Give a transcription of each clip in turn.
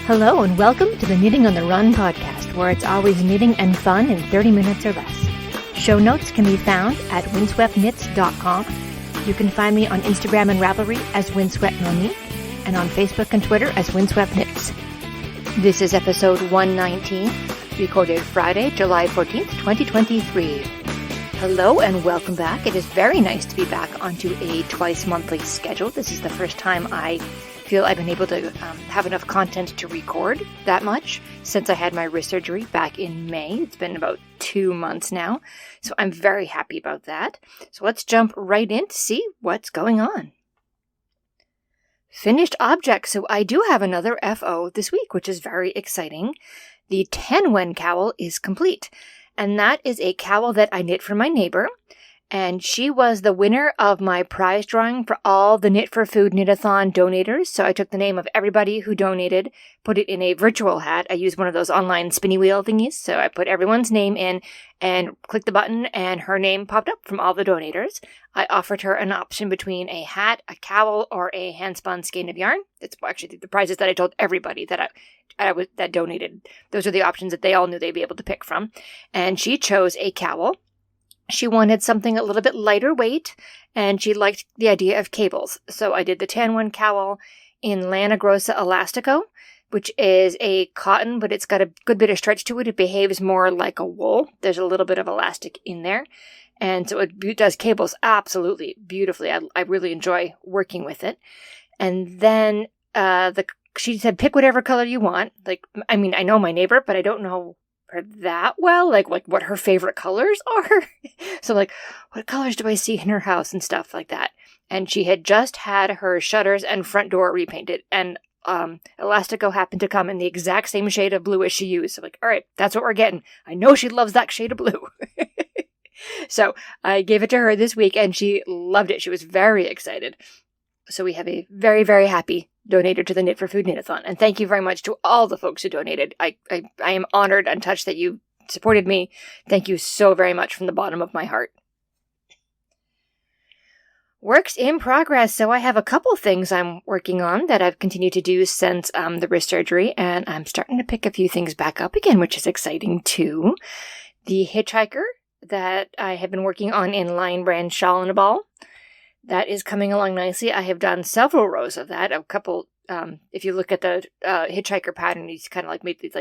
Hello and welcome to the Knitting on the Run podcast, where it's always knitting and fun in 30 minutes or less. Show notes can be found at windswept.knits.com. You can find me on Instagram and Ravelry as windsweptmonique and on Facebook and Twitter as windsweptknits. This is episode 119, recorded Friday, July 14th, 2023. Hello and welcome back. It is very nice to be back onto a twice-monthly schedule. This is the first time I feel I've been able to have enough content to record that much since I had my wrist surgery back in May. It's been about 2 months now, so I'm very happy about that. So let's jump right in to see what's going on. Finished objects. So I do have another FO this week, which is very exciting. The Tenwen cowl is complete, and that is a cowl that I knit for my neighbor. And she was the winner of my prize drawing for all the Knit for Food Knit-a-thon donators. So I took the name of everybody who donated, put it in a virtual hat. I used one of those online spinny wheel thingies. So I put everyone's name in and clicked the button and her name popped up from all the donators. I offered her an option between a hat, a cowl, or a hand-spun skein of yarn. It's actually the prizes that I told everybody that that donated. Those are the options that they all knew they'd be able to pick from. And she chose a cowl. She wanted something a little bit lighter weight, and she liked the idea of cables. So I did the Tenwen cowl in Lana Grossa Elastico, which is a cotton, but it's got a good bit of stretch to it. It behaves more like a wool. There's a little bit of elastic in there. And so it does cables absolutely beautifully. I really enjoy working with it. And then she said, pick whatever color you want. I know my neighbor, but I don't know her that well, like what her favorite colors are. So what colors do I see in her house and stuff like that. And she had just had her shutters and front door repainted, and Elastico happened to come in the exact same shade of blue as she used. So all right, that's what we're getting. I know she loves that shade of blue. So I gave it to her this week and she loved it. She was very excited. So we have a very, very happy donator to the Knit for Food Knit-a-thon. And thank you very much to all the folks who donated. I am honored and touched that you supported me. Thank you so very much from the bottom of my heart. Works in progress. So I have a couple things I'm working on that I've continued to do since the wrist surgery, and I'm starting to pick a few things back up again, which is exciting too. The Hitchhiker that I have been working on in Lion Briand Shawl and a ball. That is coming along nicely. I have done several rows of that. A couple, if you look at the Hitchhiker pattern, he's kind of made these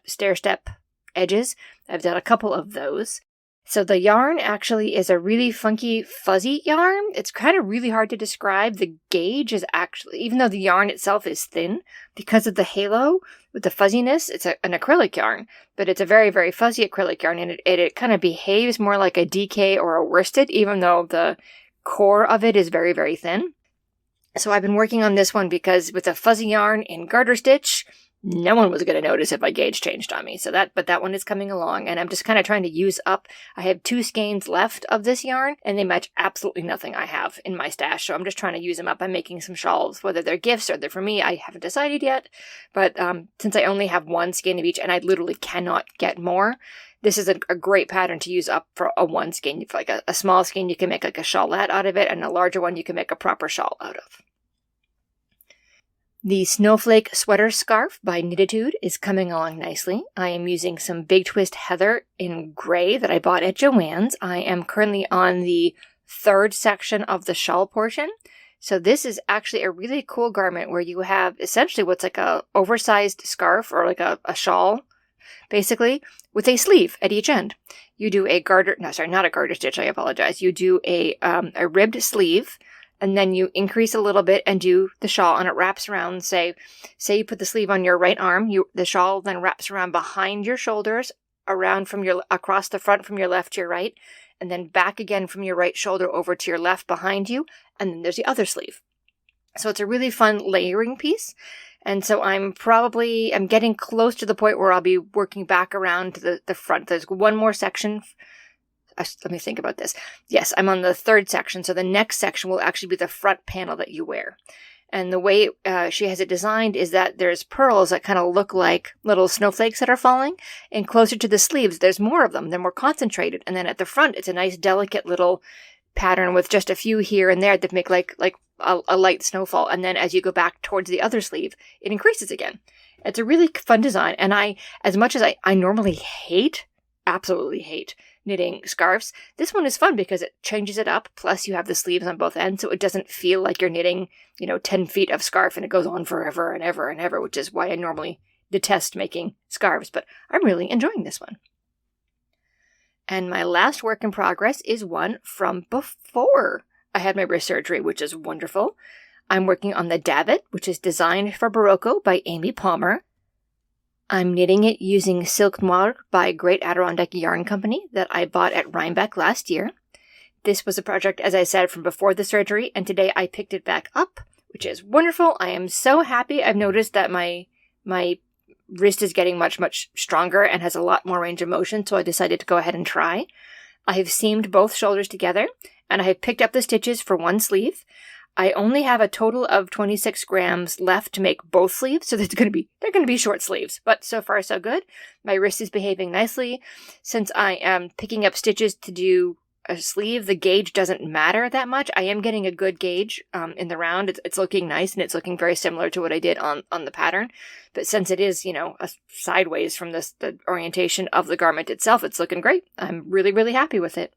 stair-step edges. I've done a couple of those. So the yarn actually is a really funky, fuzzy yarn. It's kind of really hard to describe. The gauge is actually, even though the yarn itself is thin, because of the halo with the fuzziness, it's an acrylic yarn, but it's a very, very fuzzy acrylic yarn, and it kind of behaves more like a DK or a worsted, even though the core of it is very, very thin. So I've been working on this one because with a fuzzy yarn in garter stitch, no one was going to notice if my gauge changed on me. But that one is coming along, and I'm just kind of trying to use up. I have 2 skeins left of this yarn, and they match absolutely nothing I have in my stash. So I'm just trying to use them up. I'm making some shawls, whether they're gifts or they're for me. I haven't decided yet. But since I only have 1 skein of each, and I literally cannot get more, this is a great pattern to use up for a 1 skein. For a small skein, you can make a shawlette out of it, and a larger one you can make a proper shawl out of. The Snowflake Sweater Scarf by Knititude is coming along nicely. I am using some Big Twist Heather in gray that I bought at Joann's. I am currently on the 3rd section of the shawl portion. So this is actually a really cool garment where you have essentially what's like a oversized scarf or a shawl, basically, with a sleeve at each end. You do a garter, not a garter stitch, I apologize. You do a ribbed sleeve, and then you increase a little bit and do the shawl, and it wraps around, say you put the sleeve on your right arm, the shawl then wraps around behind your shoulders, around across the front from your left to your right, and then back again from your right shoulder over to your left behind you, and then there's the other sleeve. So it's a really fun layering piece. And so I'm getting close to the point where I'll be working back around to the front. There's one more section. Let me think about this. Yes, I'm on the 3rd section. So the next section will actually be the front panel that you wear. And the way she has it designed is that there's pearls that kind of look like little snowflakes that are falling. And closer to the sleeves, there's more of them. They're more concentrated. And then at the front, it's a nice, delicate little pattern with just a few here and there that make like a light snowfall. And then as you go back towards the other sleeve, it increases again. It's a really fun design. And as much as I normally absolutely hate knitting scarves, this one is fun because it changes it up. Plus you have the sleeves on both ends, so it doesn't feel like you're knitting, 10 feet of scarf and it goes on forever and ever and ever, which is why I normally detest making scarves, but I'm really enjoying this one. And my last work in progress is one from before I had my wrist surgery, which is wonderful. I'm working on the Davit, which is designed for Berroco by Amy Palmer. I'm knitting it using Silk Noir by Great Adirondack Yarn Co that I bought at Rhinebeck last year. This was a project, as I said, from before the surgery, and today I picked it back up, which is wonderful. I am so happy. I've noticed that my wrist is getting much, much stronger and has a lot more range of motion, so I decided to go ahead and try. I have seamed both shoulders together, and I have picked up the stitches for one sleeve. I only have a total of 26 grams left to make both sleeves, so they're going to be short sleeves, but so far so good. My wrist is behaving nicely. Since I am picking up stitches to do a sleeve, the gauge doesn't matter that much. I am getting a good gauge in the round. It's looking nice, and it's looking very similar to what I did on the pattern. But since it is, a sideways from the orientation of the garment itself, it's looking great. I'm really, really happy with it.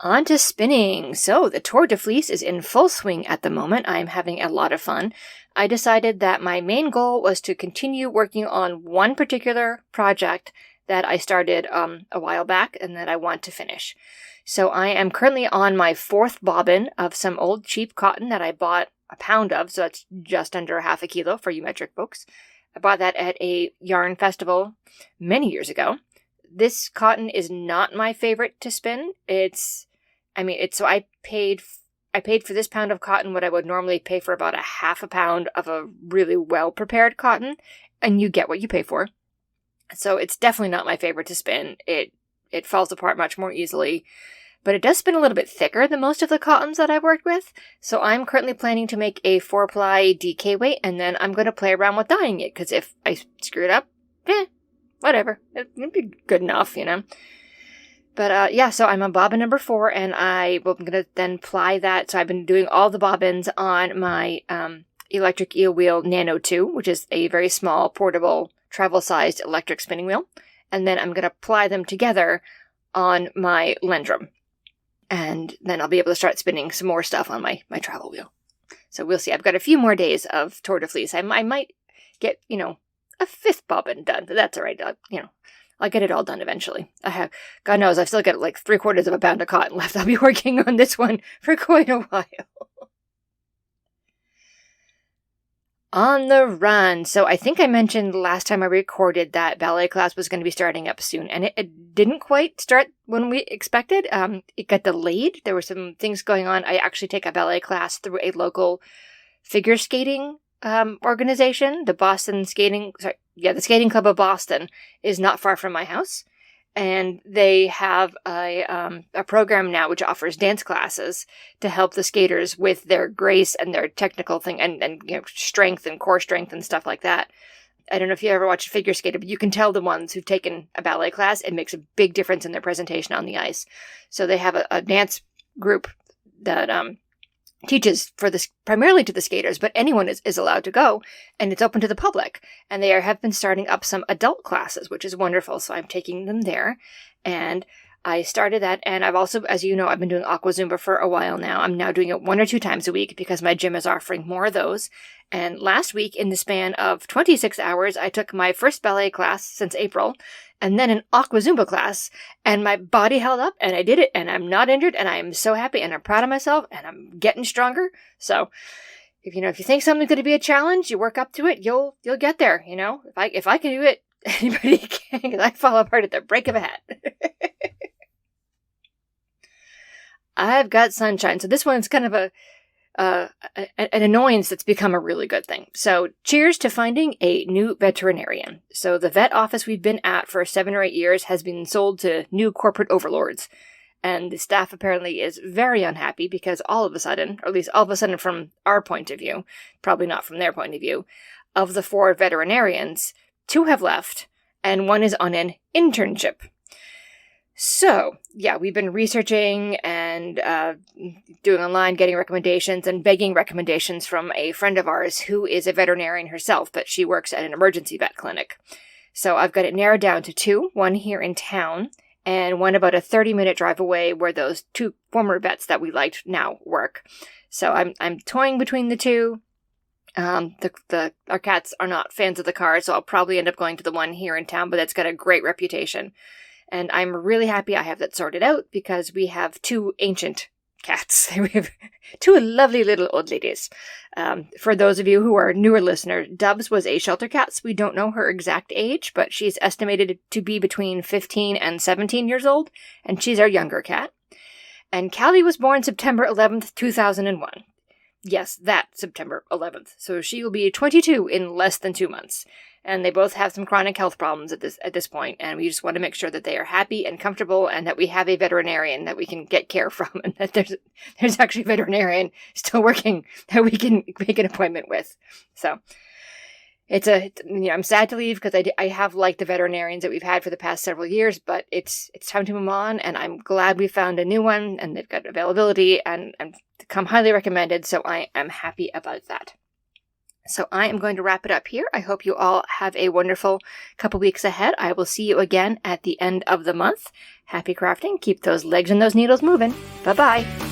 On to spinning. So the Tour de Fleece is in full swing at the moment. I'm having a lot of fun. I decided that my main goal was to continue working on one particular project that I started a while back and that I want to finish. So I am currently on my 4th bobbin of some old cheap cotton that I bought a pound of, so that's just under half a kilo for you metric folks. I bought that at a yarn festival many years ago. This cotton is not my favorite to spin. So I paid for this pound of cotton what I would normally pay for about a half a pound of a really well-prepared cotton, and you get what you pay for. So it's definitely not my favorite to spin. It falls apart much more easily, but it does spin a little bit thicker than most of the cottons that I've worked with. So I'm currently planning to make a 4-ply DK weight, and then I'm going to play around with dyeing it, because if I screw it up, whatever. It'd be good enough, But so I'm on bobbin number 4, and I'm going to then ply that. So I've been doing all the bobbins on my electric eel wheel Nano 2, which is a very small, portable, travel-sized electric spinning wheel. And then I'm going to ply them together on my Lendrum. And then I'll be able to start spinning some more stuff on my travel wheel. So we'll see. I've got a few more days of Tour de Fleece. I might get, a 5th bobbin done, but that's all right. I'll get it all done eventually. God knows, I've still got like 3/4 of a pound of cotton left. I'll be working on this one for quite a while. On the run. So I think I mentioned last time I recorded that ballet class was going to be starting up soon, and it didn't quite start when we expected. It got delayed. There were some things going on. I actually take a ballet class through a local figure skating organization. The Skating Club of Boston is not far from my house, and they have a program now which offers dance classes to help the skaters with their grace and their technical thing and strength and core strength and stuff like that. I don't know if you ever watched figure skater, but you can tell the ones who've taken a ballet class, it makes a big difference in their presentation on the ice. So they have a dance group that teaches for this primarily to the skaters, but anyone is allowed to go, and it's open to the public. And they have been starting up some adult classes, which is wonderful. So I'm taking them there, and I started that. And I've also, as you know, I've been doing Aqua Zumba for a while now. I'm now doing it 1 or 2 times a week because my gym is offering more of those. And last week, in the span of 26 hours, I took my first ballet class since April, and then an Aqua Zumba class, and my body held up, and I did it, and I'm not injured, and I am so happy, and I'm proud of myself, and I'm getting stronger. So, if you think something's going to be a challenge, you work up to it, you'll get there. If I can do it, anybody can, because I fall apart at the break of a hat. I've got sunshine, so this one's kind of an annoyance that's become a really good thing. So cheers to finding a new veterinarian. So the vet office we've been at for 7 or 8 years has been sold to new corporate overlords. And the staff apparently is very unhappy because all of a sudden, or at least all of a sudden from our point of view, probably not from their point of view, of the 4 veterinarians, 2 have left and 1 is on an internship. So, yeah, we've been researching and doing online, getting recommendations and begging recommendations from a friend of ours who is a veterinarian herself, but she works at an emergency vet clinic. So I've got it narrowed down to two, one here in town and one about a 30-minute drive away where those two former vets that we liked now work. So I'm toying between the two. Our cats are not fans of the car, so I'll probably end up going to the one here in town, but that's got a great reputation. And I'm really happy I have that sorted out because we have two ancient cats. We have two lovely little old ladies. For those of you who are newer listeners, Dubs was a shelter cat, so we don't know her exact age, but she's estimated to be between 15 and 17 years old, and she's our younger cat. And Callie was born September 11th, 2001. Yes, that September 11th. So she will be 22 in less than 2 months. And they both have some chronic health problems at this point, and we just want to make sure that they are happy and comfortable and that we have a veterinarian that we can get care from, and that there's actually a veterinarian still working that we can make an appointment with. So I'm sad to leave because I have liked the veterinarians that we've had for the past several years, but it's time to move on, and I'm glad we found a new one and they've got availability and come highly recommended, so I am happy about that. So I am going to wrap it up here. I hope you all have a wonderful couple weeks ahead. I will see you again at the end of the month. Happy crafting. Keep those legs and those needles moving. Bye-bye.